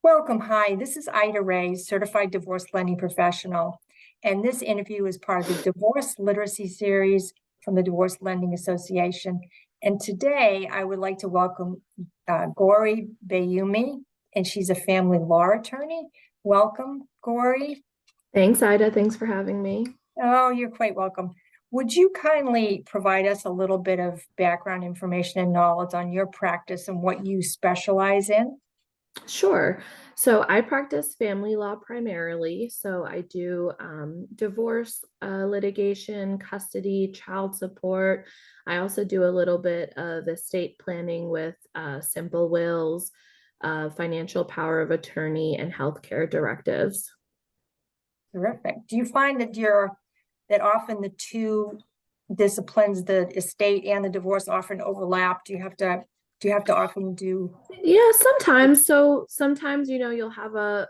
Welcome. Hi, this is Ida Reis, Certified Divorce Lending Professional. And this interview is part of the Divorce Literacy Series from the Divorce Lending Association. And today I would like to welcome Gauri Bayoumi, and she's a family law attorney. Welcome, Gauri. Thanks, Ida. Thanks for having me. Oh, you're quite welcome. Would you kindly provide us a little bit of background information and knowledge on your practice and what you specialize in? Sure. So I practice family law primarily. So I do divorce litigation, custody, child support. I also do a little bit of estate planning with simple wills, financial power of attorney, and healthcare directives. Terrific. Do you find that often the two disciplines, the estate and the divorce, often overlap? Do you have to often do? Yeah, sometimes. So sometimes, you'll have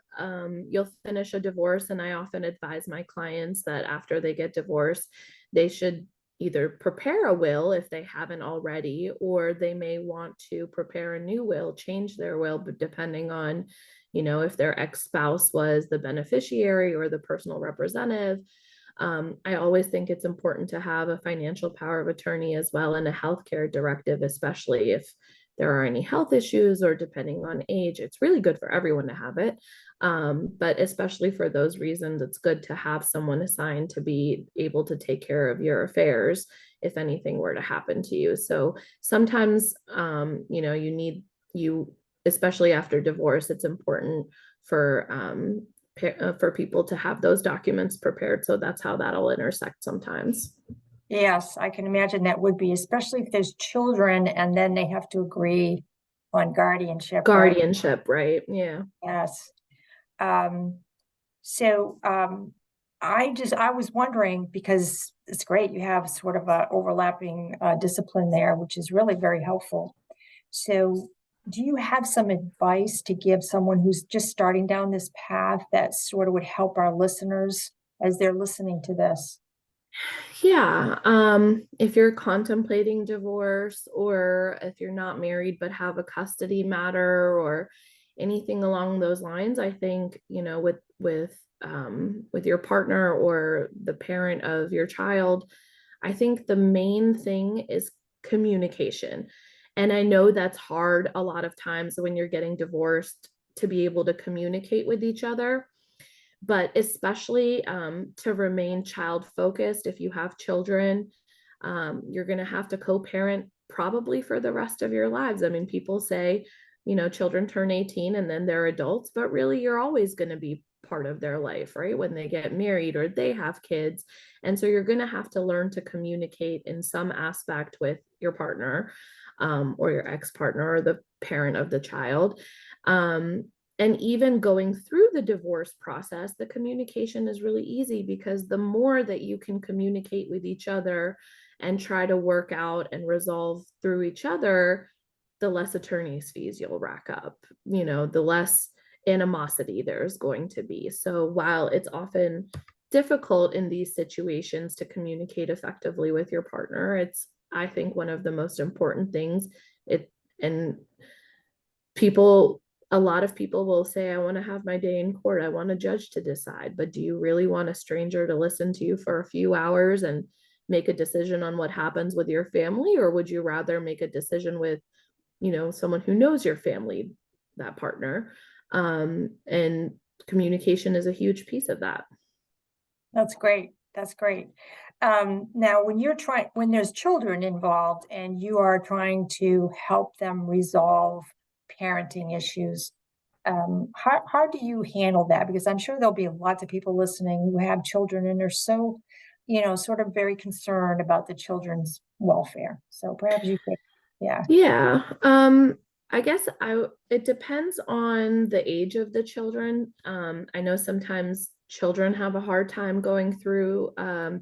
you'll finish a divorce, and I often advise my clients that after they get divorced, they should either prepare a will if they haven't already, or they may want to prepare a new will, change their will, but depending on, if their ex-spouse was the beneficiary or the personal representative. I always think it's important to have a financial power of attorney as well, and a healthcare directive, especially if there are any health issues or depending on age. It's really good for everyone to have it. But especially for those reasons, it's good to have someone assigned to be able to take care of your affairs if anything were to happen to you. So sometimes, you, especially after divorce, it's important for people to have those documents prepared. So that's how that'll intersect sometimes. Yes, I can imagine that would be, especially if there's children and then they have to agree on guardianship, right? Guardianship, right? Yeah. Yes. Um, so I was wondering, because it's great you have sort of a overlapping discipline there, which is really very helpful. So do you have some advice to give someone who's just starting down this path that sort of would help our listeners as they're listening to this? Yeah. If you're contemplating divorce, or if you're not married but have a custody matter or anything along those lines, I think, with your partner or the parent of your child, I think the main thing is communication. And I know that's hard a lot of times when you're getting divorced, to be able to communicate with each other, but especially to remain child focused. If you have children, you're going to have to co-parent probably for the rest of your lives. I mean, people say, children turn 18 and then they're adults, but really you're always going to be part of their life, right? When they get married or they have kids. And so you're going to have to learn to communicate in some aspect with your partner, or your ex-partner, or the parent of the child. um, and even going through the divorce process, the communication is really easy, because the more that you can communicate with each other and try to work out and resolve through each other, the less attorney's fees you'll rack up, the less animosity there's going to be. So while it's often difficult in these situations to communicate effectively with your partner, it's, I think, one of the most important things. And people A lot of people will say, I want to have my day in court, I want a judge to decide. But do you really want a stranger to listen to you for a few hours and make a decision on what happens with your family? Or would you rather make a decision with, someone who knows your family, that partner? And communication is a huge piece of that. That's great. That's great. Now, when there's children involved and you are trying to help them resolve parenting issues, how do you handle that? Because I'm sure there'll be lots of people listening who have children and are so, sort of very concerned about the children's welfare. So perhaps you could, yeah. Yeah. I guess it depends on the age of the children. I know sometimes children have a hard time going through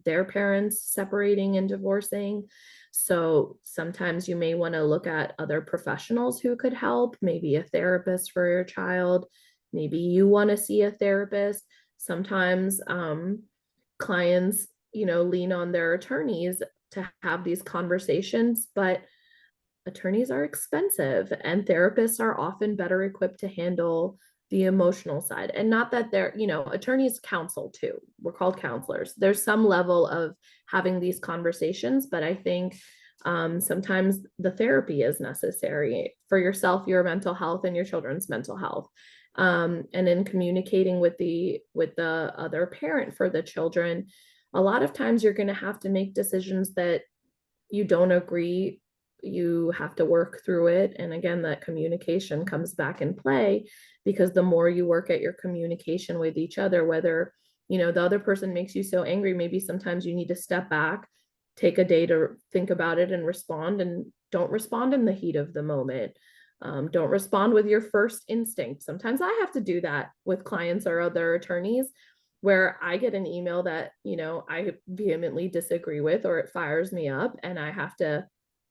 their parents separating and divorcing. So sometimes you may want to look at other professionals who could help, maybe a therapist for your child. Maybe you want to see a therapist. Sometimes clients, lean on their attorneys to have these conversations, but attorneys are expensive, and therapists are often better equipped to handle the emotional side. And not that they're, attorneys counsel too. We're called counselors. There's some level of having these conversations, but I think sometimes the therapy is necessary for yourself, your mental health, and your children's mental health. And in communicating with the other parent for the children, a lot of times you're going to have to make decisions that you don't agree. You have to work through it. And again, that communication comes back in play, because the more you work at your communication with each other, whether, the other person makes you so angry, maybe sometimes you need to step back, take a day to think about it and respond, and don't respond in the heat of the moment. Don't respond with your first instinct. Sometimes I have to do that with clients or other attorneys, where I get an email that, I vehemently disagree with, or it fires me up, and I have to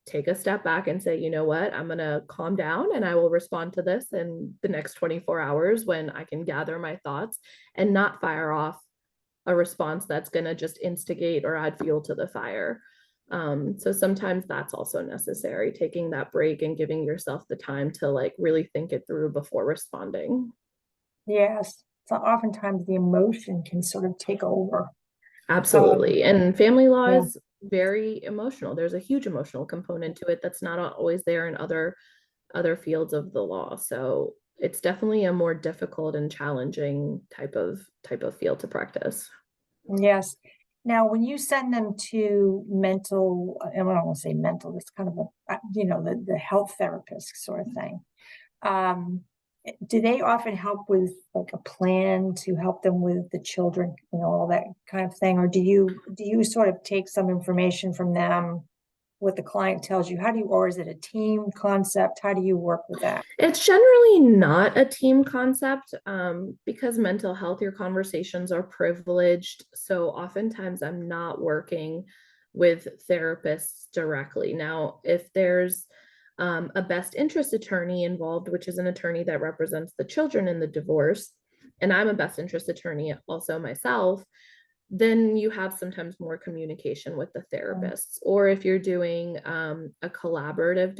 take a step back and say, you know what, I'm going to calm down and I will respond to this in the next 24 hours when I can gather my thoughts, and not fire off a response that's going to just instigate or add fuel to the fire. So sometimes that's also necessary, taking that break and giving yourself the time to like really think it through before responding. Yes. So oftentimes the emotion can sort of take over. Um, Absolutely. And family law yeah. is very emotional. There's a huge emotional component to it that's not always there in other fields of the law. So it's definitely a more difficult and challenging type of field to practice. Yes. Now, when you send them to mental, I don't want to say mental, it's kind of the health therapist sort of thing. Um, do they often help with like a plan to help them with the children, all that kind of thing? Or do you sort of take some information from them, what the client tells you? Or is it a team concept? How do you work with that? It's generally not a team concept, because mental health, your conversations are privileged. So oftentimes I'm not working with therapists directly. Now, if there's a best interest attorney involved, which is an attorney that represents the children in the divorce, and I'm a best interest attorney also myself, then you have sometimes more communication with the therapists. Or if you're doing a collaborative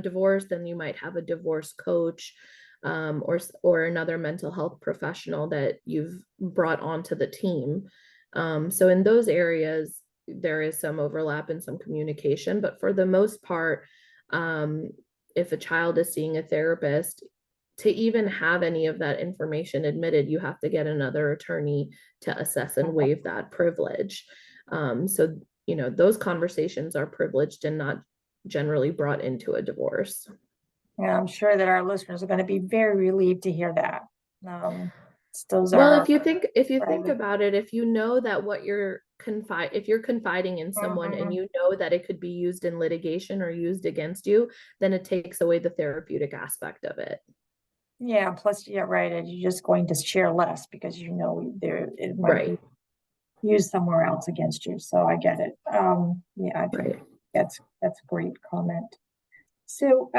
divorce, then you might have a divorce coach, or another mental health professional that you've brought onto the team. So in those areas, there is some overlap and some communication, but for the most part, um, if a child is seeing a therapist, to even have any of that information admitted, you have to get another attorney to assess and waive that privilege. So, those conversations are privileged and not generally brought into a divorce. Yeah, I'm sure that our listeners are going to be very relieved to hear that. Those Well, are if you think private. about it, if you know that if you're confiding in someone and Mhm. you know that it could be used in litigation or used against you, then it takes away the therapeutic aspect of it. Yeah, plus, yeah, right, and you're just going to share less because it might be Right. used somewhere else against you. So I get it. Yeah, I think Right. that's a great comment. So,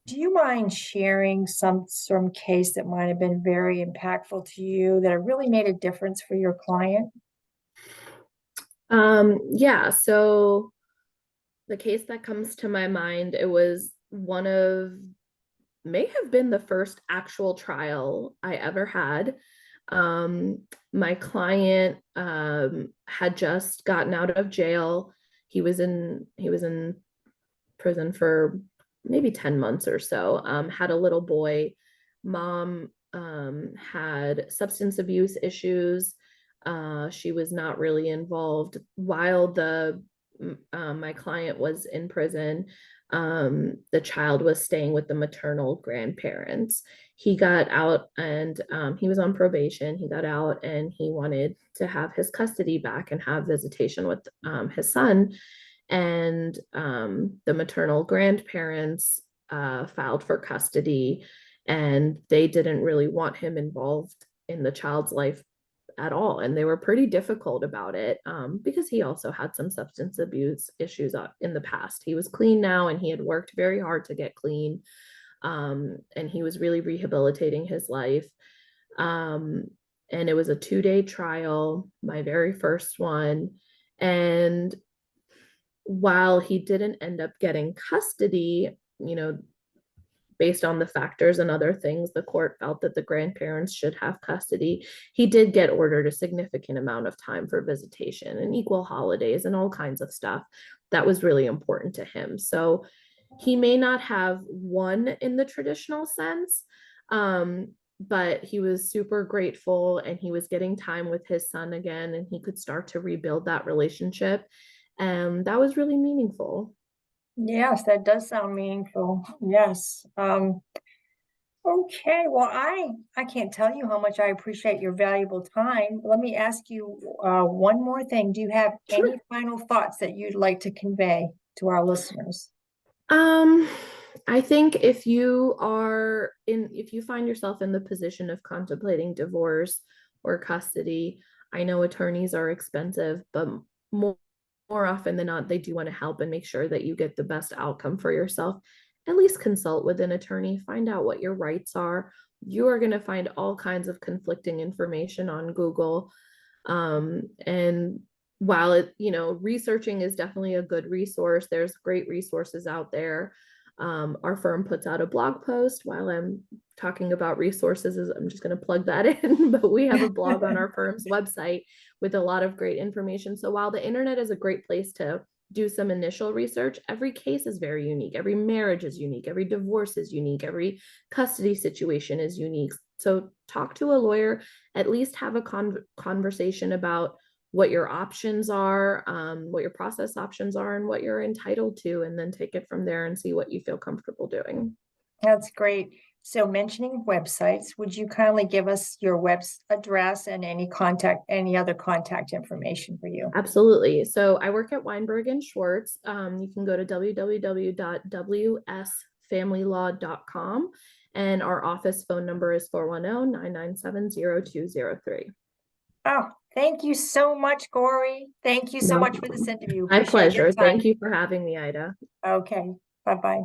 do you mind sharing some case that might have been very impactful to you that really made a difference for your client? Yeah, so the case that comes to my mind, it was may have been the first actual trial I ever had. Um, my client had just gotten out of jail. He was in prison for maybe 10 months or so. Had a little boy. Mom had substance abuse issues. She was not really involved while the my client was in prison. The child was staying with the maternal grandparents. He got out, and he was on probation. He got out and he wanted to have his custody back and have visitation with his son. And the maternal grandparents filed for custody, and they didn't really want him involved in the child's life at all. And they were pretty difficult about it, because he also had some substance abuse issues in the past. He was clean now, and he had worked very hard to get clean, and he was really rehabilitating his life. Um, and it was a 2-day trial, my very first one. And while he didn't end up getting custody, you know, based on the factors and other things, the court felt that the grandparents should have custody. He did get ordered a significant amount of time for visitation and equal holidays and all kinds of stuff that was really important to him. So he may not have won in the traditional sense, but he was super grateful and he was getting time with his son again, and he could start to rebuild that relationship. And that was really meaningful. Yes, that does sound meaningful. Yes. Okay, well, I can't tell you how much I appreciate your valuable time. Let me ask you one more thing. Do you have any Sure. final thoughts that you'd like to convey to our listeners? Um, I think if you find yourself in the position of contemplating divorce or custody, I know attorneys are expensive, but more, more often than not, they do want to help and make sure that you get the best outcome for yourself. At least consult with an attorney, find out what your rights are. You are going to find all kinds of conflicting information on Google. And while researching is definitely a good resource, there's great resources out there. Our firm puts out a blog post while I'm talking about resources. I'm just going to plug that in, but we have a blog on our firm's website with a lot of great information. So while the internet is a great place to do some initial research, every case is very unique. Every marriage is unique. Every divorce is unique. Every custody situation is unique. So talk to a lawyer, at least have a conversation about what your options are, what your process options are, and what you're entitled to, and then take it from there and see what you feel comfortable doing. That's great. So mentioning websites, would you kindly give us your web address and any other contact information for you? Absolutely. So I work at Weinberg and Schwartz. You can go to www.wsfamilylaw.com, and our office phone number is 410-997-0203. Oh, thank you so much, Gauri. Thank you so No much for this problem. interview. My Appreciate your pleasure. Thank time. you for having me, Ida. Okay, bye-bye.